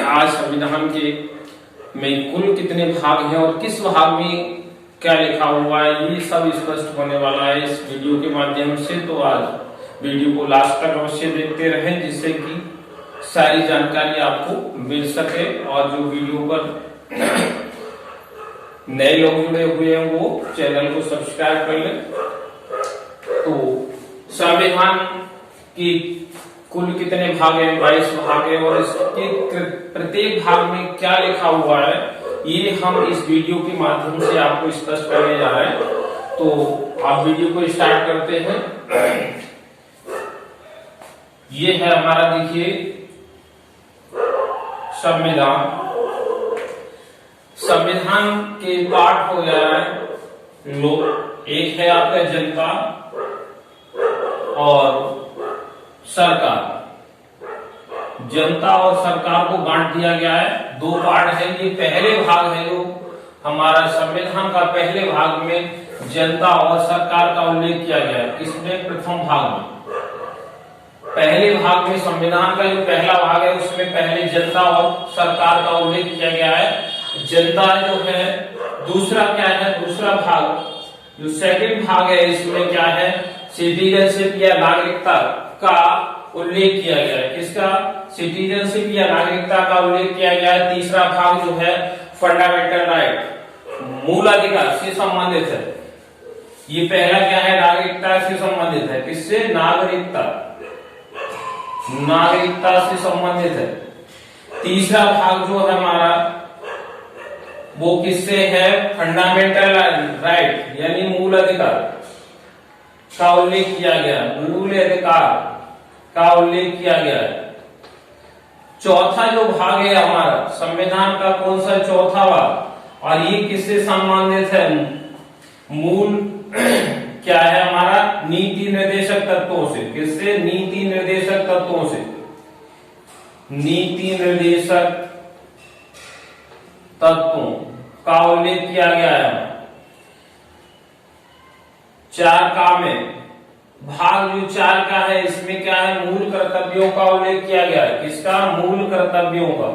आज संविधान के में कुल कितने भाग हैं और किस भाग में क्या लिखा हुआ है, ये सब स्पष्ट होने वाला है इस वीडियो के माध्यम से। तो आज वीडियो को लास्ट तक अवश्य देखते रहें, जिससे कि सारी जानकारी आपको मिल सके। और जो वीडियो पर नए लोग जुड़े हुए हैं वो चैनल को सब्सक्राइब कर लें। तो संविधान की कुल कितने भाग हैं? 22 भाग हैं। और इसके प्रत्येक भाग में क्या लिखा हुआ है ये हम इस वीडियो के माध्यम से आपको स्पष्ट करने जा रहे हैं। तो आप वीडियो को स्टार्ट करते हैं। ये है हमारा, देखिए, संविधान। संविधान के पार्ट हो गया है लोग, एक है आपका जनता और सरकार। जनता और सरकार को बांट दिया गया है, दो पार्ट है। ये पहले भाग है जो हमारा संविधान का पहले भाग में जनता और सरकार का उल्लेख किया गया है। इसमें प्रथम भाग में, पहले भाग में संविधान का जो पहला भाग है उसमें पहले जनता और सरकार का उल्लेख किया गया है। जनता जो है दूसरा क्या है, दूसरा भाग जो सेकंड भाग है इसमें क्या है, सिटीजनशिप या नागरिकता का उल्लेख किया गया है। किसका? सिटीजनशिप या नागरिकता का उल्लेख किया गया है। तीसरा भाग जो है फंडामेंटल राइट, मूल अधिकार से संबंधित है। ये पहला क्या है, नागरिकता से संबंधित है। किससे? नागरिकता, नागरिकता से संबंधित है। तीसरा भाग जो है हमारा वो किससे है? फंडामेंटल राइट यानी मूल अधिकार का उल्लेख किया गया, मूल अधिकार का उल्लेख किया गया है। चौथा जो भाग है हमारा संविधान का, कौन सा? चौथा भाग। और ये किससे संबंधित है? मूल क्या है हमारा? नीति निर्देशक तत्वों से। किससे? नीति निर्देशक तत्वों से। नीति निर्देशक तत्वों का उल्लेख किया गया है। चार का में भाग जो चार का है इसमें क्या है, मूल कर्तव्यों का उल्लेख किया गया है। किसका? मूल कर्तव्यों का,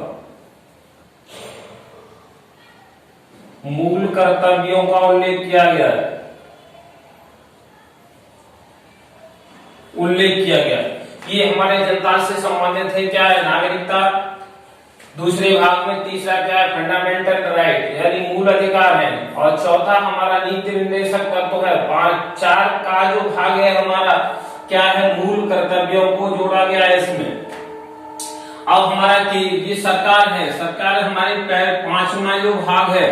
मूल कर्तव्यों का उल्लेख किया गया है, उल्लेख किया गया है। ये हमारे जनता से संबंधित है। क्या है? नागरिकता। दूसरे भाग में तीसरा क्या है? फंडामेंटल राइट यानी मूल अधिकार है। और चौथा हमारा नीति निर्देशक तत्व है। चार का जो भाग है हमारा क्या है? मूल कर्तव्यों को जोड़ा गया है इसमें। अब हमारा ये सरकार है, सरकार हमारे पांचवा जो भाग है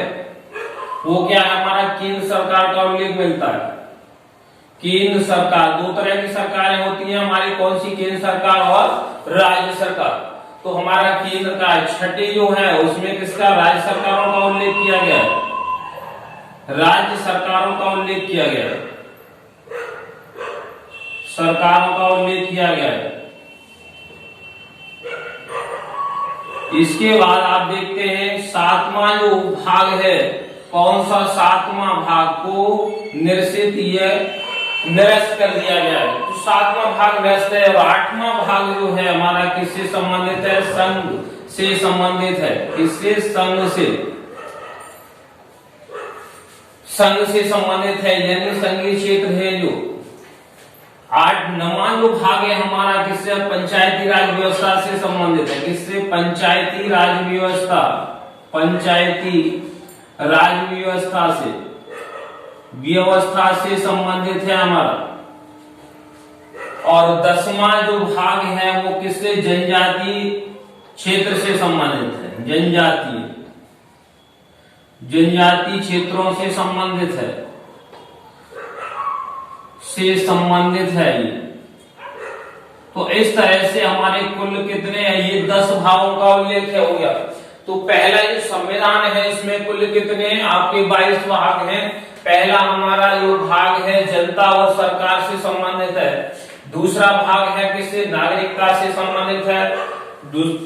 वो क्या है हमारा? केंद्र सरकार का उल्लेख मिलता है। केंद्र सरकार, दो तरह की सरकारें होती है हमारी, कौन सी? केंद्र सरकार और राज्य सरकार। तो हमारा केंद्र का छठी जो है उसमें किसका? राज्य सरकारों का उल्लेख किया गया है। राज्य सरकारों का उल्लेख किया गया है, सरकारों का उल्लेख किया गया है। इसके बाद आप देखते हैं सातवां जो भाग है, कौन सा? सातवां भाग को निरस्त कर दिया गया है। तो सातवां भाग निरस्त है। और आठवां भाग जो है हमारा किससे संबंधित है? संघ से संबंधित है। किससे? संघ से, संघ से संबंधित है यानी संघीय क्षेत्र है जो। नवां जो भाग है हमारा किससे? पंचायती राज व्यवस्था से संबंधित है। किससे? पंचायती राज व्यवस्था, पंचायती राज व्यवस्था से संबंधित है हमारा। और 10वां जो भाग है वो किससे? जनजातीय क्षेत्र से संबंधित है। जनजातीय क्षेत्रों से संबंधित है, ये। तो इस तरह से हमारे कुल कितने हैं? ये 10 भागों का उल्लेख हो गया। तो पहला जो संविधान है इसमें कुल कितने आपके 22 भाग हैं। पहला हमारा जो भाग है जनता और सरकार से संबंधित है। दूसरा भाग है किससे? नागरिकता से संबंधित है।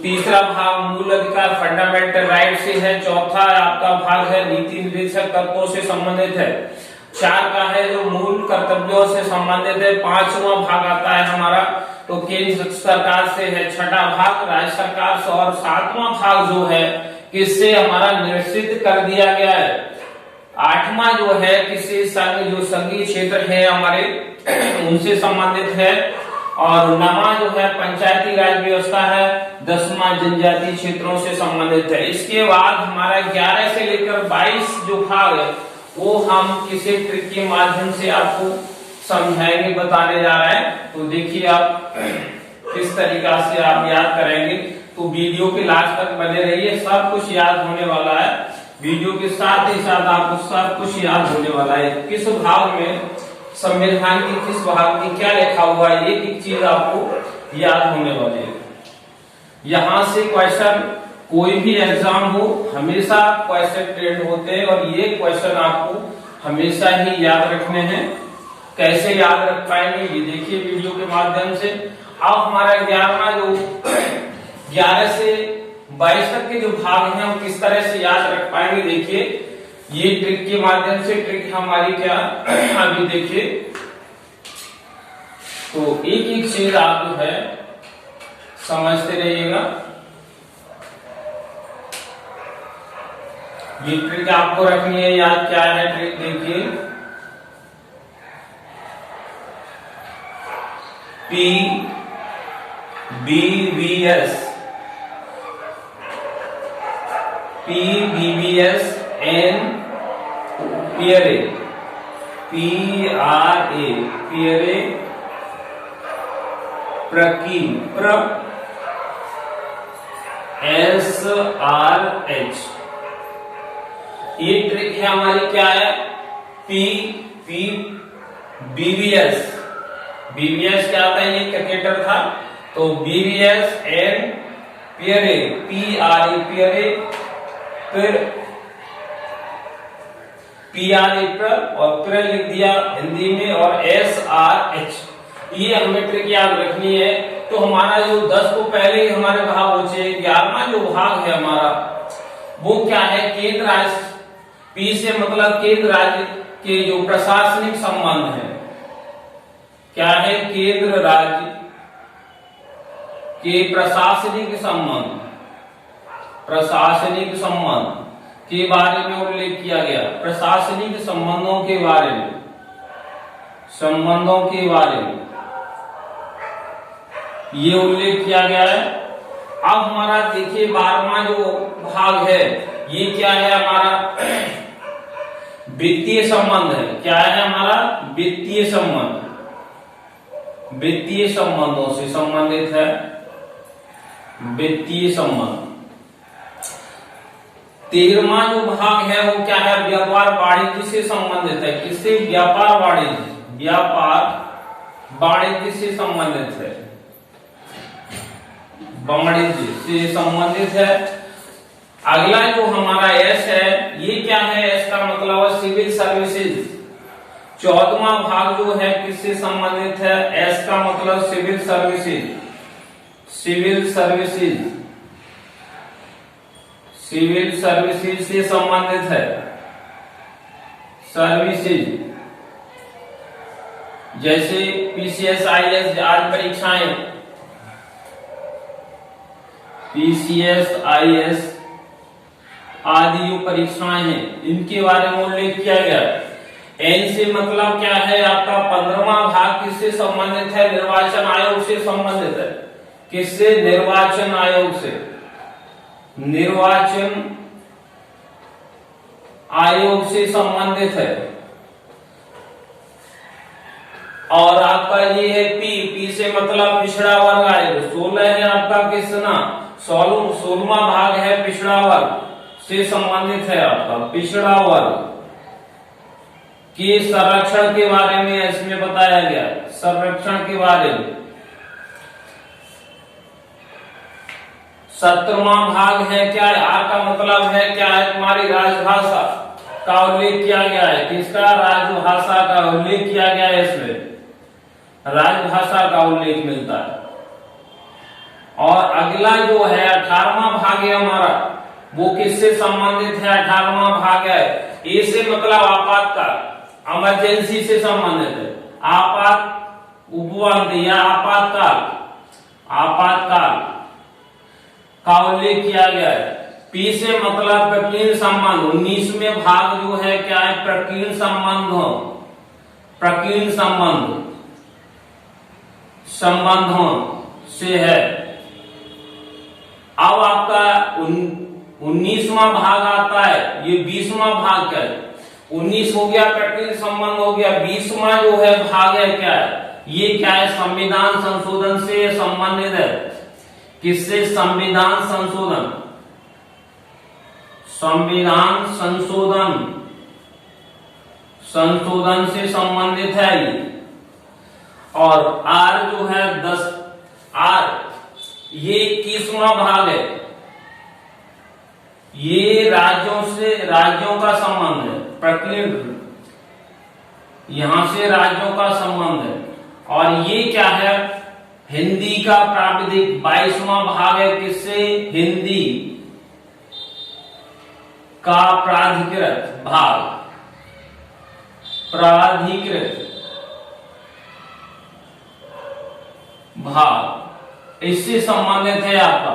तीसरा भाग मूल अधिकार फंडामेंटल राइट से है। चौथा आपका भाग है नीति निर्देशक तत्वों से संबंधित है। चार का है जो मूल कर्तव्यों से संबंधित है। पांचवा भाग आता है हमारा तो केंद्र सरकार से है 6ठा भाग, राज्य सरकार से, और 7वां भाग जो है किससे हमारा निश्चित कर दिया गया है। 8वां जो है किसी संघ, जो संघीय क्षेत्र है हमारे उनसे संबंधित है, और 9वां जो है पंचायती राज व्यवस्था है, 10वां जनजातीय क्षेत्रों से संबंधित है। इसके बाद हमारा 11 से लेकर 22 जो भाग है वो हम किसी ट्रिक के माध्यम से आपको समझाएंगे, बताने जा रहे हैं। तो देखिए आप किस तरीका से आप याद करेंगे, तो वीडियो के लास्ट तक बने रहिए, सब कुछ याद होने वाला है। वीडियो के साथ ही साथ आपको सब कुछ याद होने वाला है। किस भाग में संविधान की किस भाग में क्या लिखा हुआ है, एक चीज आपको याद होने वाली है। यहाँ से क्वेश्चन कोई भी एग्जाम हो हमेशा क्वेश्चन ट्रेंड होते हैं, और ये क्वेश्चन आपको हमेशा ही याद रखने हैं। कैसे याद रख पाएंगे ये देखिए वीडियो के माध्यम से। अब हमारा 11 से 22 तक के जो भाग हैं हम किस तरह से याद रख पाएंगे, देखिए ये ट्रिक के माध्यम से। ट्रिक हमारी क्या अभी देखिए, तो एक एक चीज आप जो है समझते रहिएगा। ये ट्रिक आपको रखनी है याद। क्या है ट्रिक देखिए, PBBS and PRA, SRH। ये ट्रिक है हमारी। क्या है BBS क्या था, ये क्रिकेटर था, तो BBS एंड PRA, PRA, फिर PRA और फिर लिख दिया हिंदी में, और SRH। ये हमें ट्रिक याद रखनी है। तो हमारा जो 10 को पहले ही हमारे भाग बचे, 11वां जो भाग है हमारा वो क्या है, केंद्र राज्य। P से मतलब केंद्र राज्य के जो प्रशासनिक संबंध है। क्या है, केंद्र राज्य के प्रशासनिक संबंध के बारे में उल्लेख किया गया। प्रशासनिक संबंधों के बारे में ये उल्लेख किया गया है। अब हमारा देखिए 12वां जो भाग है ये क्या है, हमारा वित्तीय संबंध है। क्या है हमारा, वित्तीय संबंध, वित्तीय संबंधों से संबंधित है। वित्तीय संबंध। 13वां जो भाग है वो क्या है, व्यापार वाणिज्य से संबंधित है। किससे, व्यापार वाणिज्य से संबंधित है, वाणिज्य से संबंधित है। अगला जो हमारा S है, ये क्या है, S का मतलब है सिविल सर्विसेज। 14वां भाग जो है किससे संबंधित है, S का मतलब सिविल सर्विसेज, सिविल सर्विसेज से संबंधित है। सर्विसेज जैसे PCS IAS आदि परीक्षाएं, PCS IAS आदि जो परीक्षाएं हैं इनके बारे में उल्लेख किया गया। N से मतलब क्या है आपका 15वां भाग किससे संबंधित है, निर्वाचन आयोग से संबंधित है। किससे, निर्वाचन आयोग से, निर्वाचन आयोग से संबंधित है। और आपका ये है P से मतलब पिछड़ा वर्ग आयोग। 16 है आपका किसना, 16वां भाग है पिछड़ा वर्ग से संबंधित है। आपका पिछड़ा वर्ग के संरक्षण के बारे में इसमें बताया गया, संरक्षण के बारे में। 17वां भाग है क्या, R का मतलब है क्या है, तुम्हारी राजभाषा का उल्लेख किया गया है। किसका, राजभाषा का उल्लेख किया गया है। इसमें राजभाषा का उल्लेख मिलता है। और अगला जो है 18वां भाग है हमारा, वो किससे संबंधित है, 18वां भाग है ए से मतलब आपातकाल, इमरजेंसी से संबंधित है। आपात उपबंध या आपातकाल आपातकाल का उल्लेख किया गया है। पी से मतलब प्रकीर्ण संबंध, 19वें भाग जो है क्या है, प्रकीर्ण संबंधों से है। अब आपका 19वां भाग आता है, ये 20वां भाग क्या है, 19 हो गया प्रकीर्ण संबंध हो गया, 20वां जो है भाग है क्या है, ये क्या है, संविधान संशोधन से संबंधित है। किससे? संविधान संशोधन से संबंधित है ये। और आर जो है 10 आर, ये 21वां भाग है, ये राज्यों का संबंध है, प्रकीर्ण, यहां से राज्यों का संबंध है। और ये क्या है, हिंदी का प्राविधिक 22वां भाग है। किससे? हिंदी का प्राधिकृत भाग इससे संबंधित है, आपका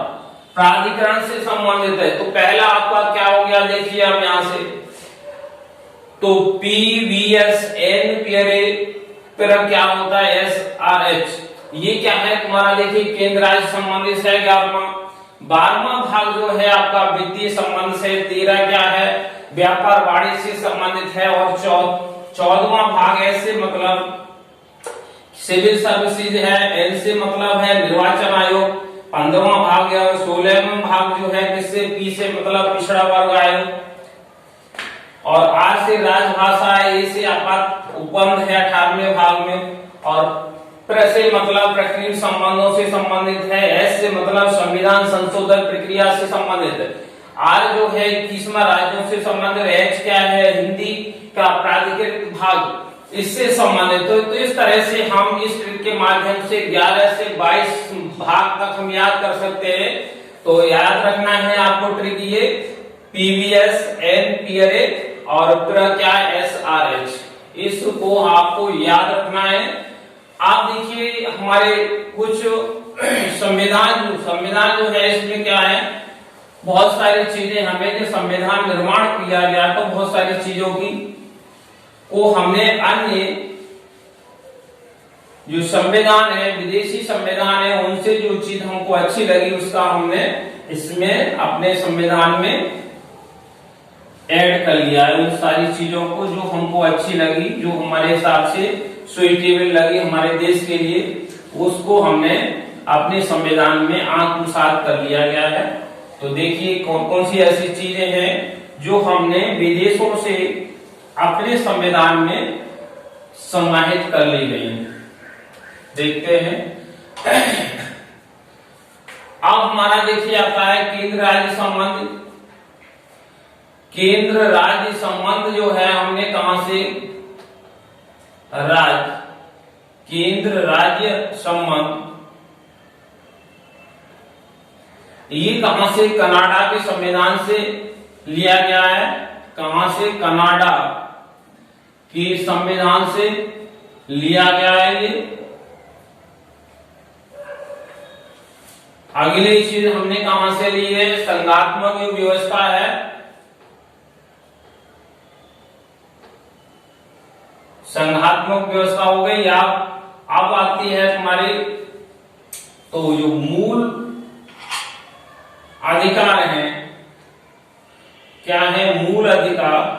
प्राधिकरण से संबंधित है। तो पहला आपका क्या हो गया, देखिए हम यहां से, तो PVS फिर क्या होता है SRH, ये क्या है तुम्हारा, देखिए केंद्र राज्य संबंधित है 11वां। 12वां भाग जो है आपका वित्तीय संबंध से, 13 क्या है, व्यापार वाणिज्य से संबंधित है। और 14वां भाग ऐसे मतलब सिविल सर्विसेज है, एन से मतलब है निर्वाचन आयोग। 15वां भाग है। और 16वां भाग जो है किससे, पी से मतलब पिछड़ा वर्ग आयोग। और आर से राजभाषा है, ए से आपात उपबंध है 18वें भाग में। और प्र से मतलब प्रकीर्ण संबंधों से संबंधित है। एस से मतलब संविधान संशोधन प्रक्रिया से संबंधित है। आर जो है 21वां राज्यों से संबंधित। एच क्या है, हिंदी का प्राधिकृत भाग, इससे संबंधित। तो इस तरह से हम इस ट्रिक के माध्यम से 11 से 22 भाग तक हम याद कर सकते हैं। तो याद रखना है आपको ट्रिक, ये PVS NPRA और क्या SRH, इसको आपको याद रखना है। आप देखिए हमारे कुछ संविधान जो है, इसमें क्या है, बहुत सारी चीजें हमें, जो संविधान निर्माण किया गया तो बहुत सारी चीजों की को हमने अन्य जो संविधान है, विदेशी संविधान है, उनसे जो चीज हमको अच्छी लगी उसका हमने इसमें अपने संविधान में ऐड कर लिया है। उन सारी चीजों को जो हमको अच्छी लगी, जो हमारे हिसाब से सुइटेबल लगी हमारे देश के लिए, उसको हमने अपने संविधान में आत्मसात कर लिया गया है। तो देखिए कौन कौन सी ऐसी चीजें हैं जो हमने विदेशों से अपने संविधान में समाहित कर ली गई है, देखते हैं। अब हमारा देखिए आता है केंद्र राज्य संबंध। केंद्र राज्य संबंध जो है हमने कहां से, केंद्र राज्य संबंध, ये कहां से, कनाडा के संविधान से लिया गया है। कहां से, कनाडा के संविधान से लिया गया है ये। अगली चीज हमने कहां से ली है, संघात्मक व्यवस्था है। संघात्मक व्यवस्था हो गई। अब आती है हमारी, तो जो मूल अधिकार है, क्या है, मूल अधिकार,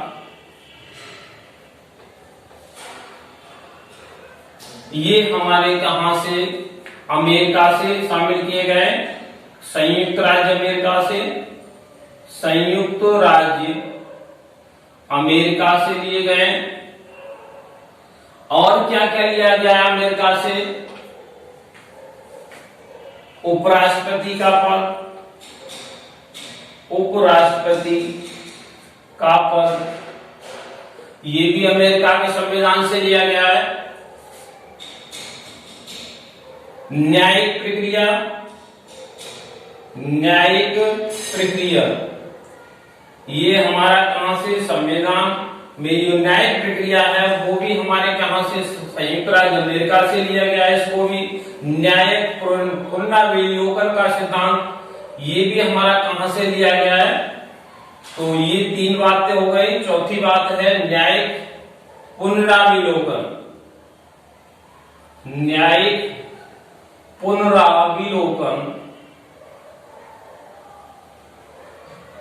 ये हमारे कहां से, अमेरिका से शामिल किए गए, संयुक्त राज्य अमेरिका से, संयुक्त राज्य अमेरिका से लिए गए। और क्या क्या लिया गया है अमेरिका से, उपराष्ट्रपति का पद, उपराष्ट्रपति का पद, ये भी अमेरिका के संविधान से लिया गया है। न्यायिक प्रक्रिया, न्यायिक प्रक्रिया, ये हमारा कहां से, संविधान में जो न्यायिक प्रक्रिया है वो भी हमारे कहां से, संयुक्त राज्य अमेरिका से लिया गया है। इसको भी न्यायिक पुनरावलोकन का सिद्धांत ये भी हमारा कहां से लिया गया है। तो ये 3 बातें हो गई। चौथी बात है न्यायिक पुनरावलोकन। न्यायिक पुनरावलोकन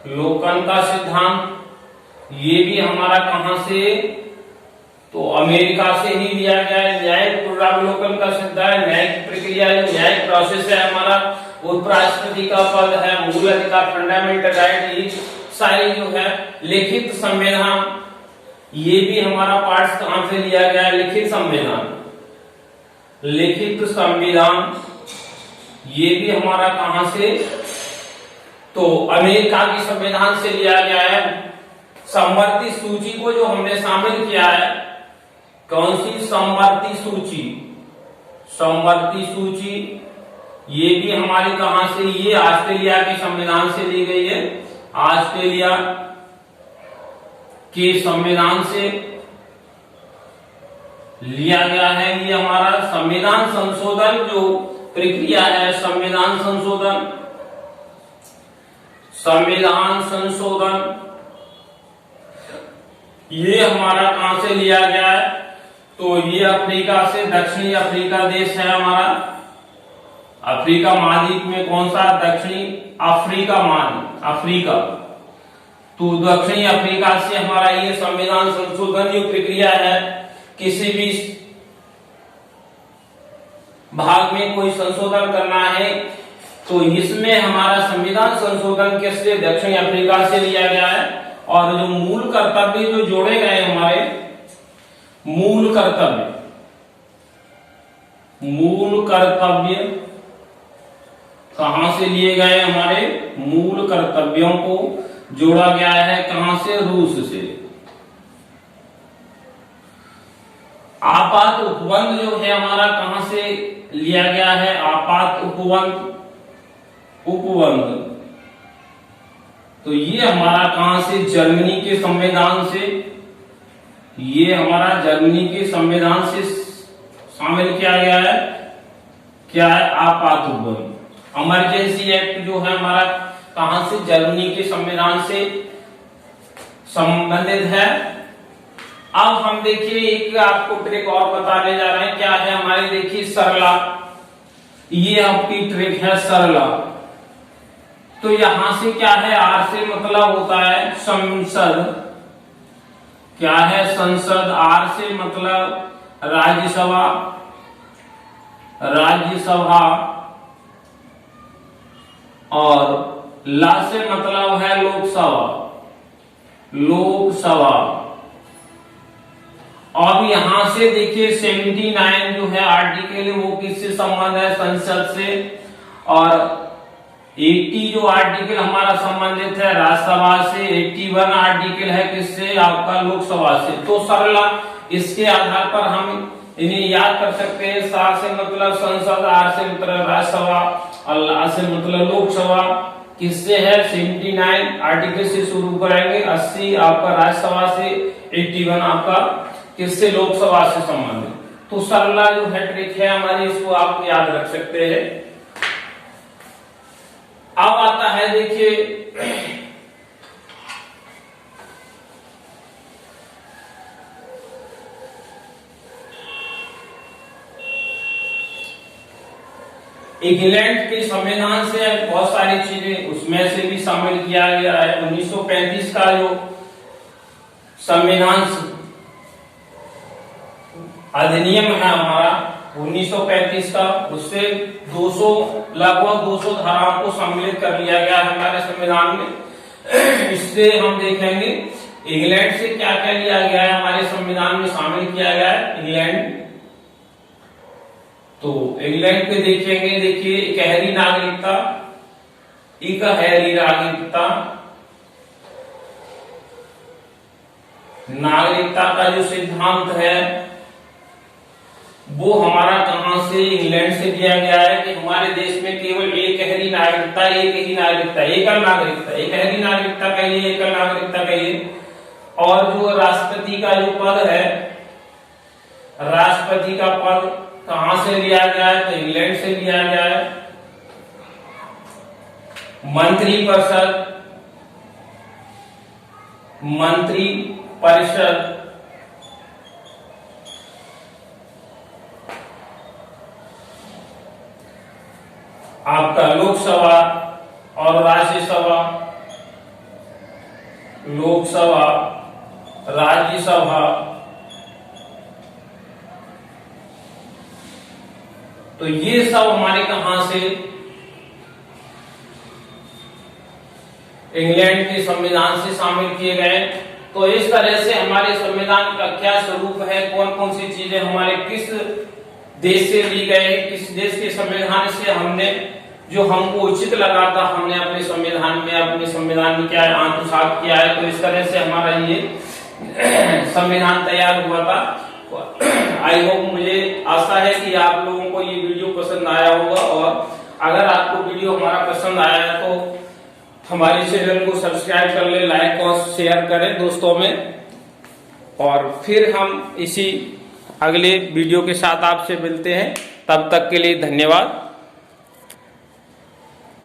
लोकन का सिद्धांत ये भी हमारा कहां से, तो अमेरिका से ही लिया गया है। न्यायिक पुनरावलोकन का सिद्धांत न्यायिक प्रक्रिया, न्यायिक प्रोसेस है हमारा, उपराष्ट्रपति का पद है, मूल अधिकार, फंडामेंटल राइट, ये सारी जो है लिखित संविधान, ये भी हमारा पार्ट कहां से लिया गया है, लिखित संविधान। लिखित संविधान ये भी हमारा कहां से, तो अमेरिका की संविधान से लिया गया है। समवर्ती सूची को जो हमने शामिल किया है, कौन सी समवर्ती सूची, समवर्ती सूची ये भी हमारी कहां से, ये ऑस्ट्रेलिया के संविधान से ली गई है। ऑस्ट्रेलिया के संविधान से लिया गया है। ये हमारा संविधान संशोधन जो प्रक्रिया है, संविधान संशोधन, संविधान संशोधन ये हमारा कहां से लिया गया है, तो ये अफ्रीका से, दक्षिणी अफ्रीका देश है हमारा। अफ्रीका महाद्वीप में कौन सा, दक्षिणी अफ्रीका महाद्वीप, अफ्रीका, तो दक्षिणी अफ्रीका से हमारा ये संविधान संशोधन जो प्रक्रिया है, किसी भी भाग में कोई संशोधन करना है तो इसमें हमारा संविधान संशोधन किससे, दक्षिणी अफ्रीका से लिया गया है। और जो मूल कर्तव्य जो जोड़े गए हमारे, मूल कर्तव्य, मूल कर्तव्य कहां से लिए गए, हमारे मूल कर्तव्यों को जोड़ा गया है कहां से, रूस से। आपात उपबंध जो है हमारा कहां से लिया गया है, आपात उपबंध, उपबंध तो ये हमारा कहां से, जर्मनी के संविधान से, ये हमारा जर्मनी के संविधान से शामिल किया गया है। क्या है, आपात उपबंध। इमरजेंसी एक्ट जो है हमारा कहां से, जर्मनी के संविधान से संबंधित है। अब हम देखिए एक आपको ट्रिक और बताने जा रहे हैं, क्या है हमारे, देखिए सरला, ये आपकी ट्रिक है सरला। तो यहां से क्या है, आर से मतलब होता है संसद, क्या है, संसद। आर से मतलब राज्यसभा, राज्यसभा। और ला से मतलब है लोकसभा, लोकसभा। अब यहां से देखिए 79 जो है आर्टिकल वो किससे संबंध है, संसद से। और 80 जो आर्टिकल हमारा संबंधित है राज्यसभा से, 81 आर्टिकल है किससे, आपका लोकसभा से। तो सरला इसके आधार पर हम इन्हें याद कर सकते हैं। सा से मतलब संसद, आर से मतलब राज्यसभा, और ला से मतलब लोकसभा। किससे है, 79 आर्टिकल से शुरू करेंगे, 80 आपका राज्यसभा से, 81 आपका किससे, लोकसभा से संबंधित। तो सरला जो है ट्रिक है हमारी, इसको आप याद रख सकते हैं। अब आता है देखिए इंग्लैंड के संविधान से बहुत सारी चीजें उसमें से भी शामिल किया गया है। 1935 का जो संविधान अधिनियम है हमारा 1935 का, उससे 200 लगभग 200 धाराओं को सम्मिलित कर लिया गया है हमारे संविधान में। इससे हम देखेंगे इंग्लैंड से क्या क्या लिया गया है, हमारे संविधान में शामिल किया गया है इंग्लैंड। तो इंग्लैंड पे देखेंगे, देखिए इकहरी नागरिकता, इकहरी नागरिकता, नागरिकता का जो सिद्धांत है वो हमारा कहां से, इंग्लैंड से दिया गया है कि हमारे देश में केवल एकहरी नागरिकता, एक ही नागरिकता, एकल नागरिकता, एकहरी नागरिकता कहिए, एकल नागरिकता कहिए। और जो राष्ट्रपति का जो पद है, राष्ट्रपति का पद कहां से लिया गया है? तो इंग्लैंड से लिया गया है। मंत्रिपरिषद, मंत्रिपरिषद आपका लोकसभा और राज्यसभा, लोकसभा, राज्यसभा, तो ये सब हमारे कहां से? इंग्लैंड के संविधान से शामिल किए गए। तो इस तरह से हमारे संविधान का क्या स्वरूप है, कौन कौन सी चीजें हमारे किस देश से ली गए, किस देश के संविधान से हमने जो हमको उचित लगा था हमने अपने संविधान में क्या आत्मसात किया है। तो इस तरह से हमारा ये संविधान तैयार हुआ था। आई होप, मुझे आशा है कि आप लोगों को ये वीडियो पसंद आया होगा, और अगर आपको वीडियो हमारा पसंद आया है तो हमारे चैनल को सब्सक्राइब कर ले, लाइक और शेयर करें दोस्तों में। और फिर हम इसी अगले वीडियो के साथ आपसे मिलते हैं। तब तक के लिए धन्यवाद।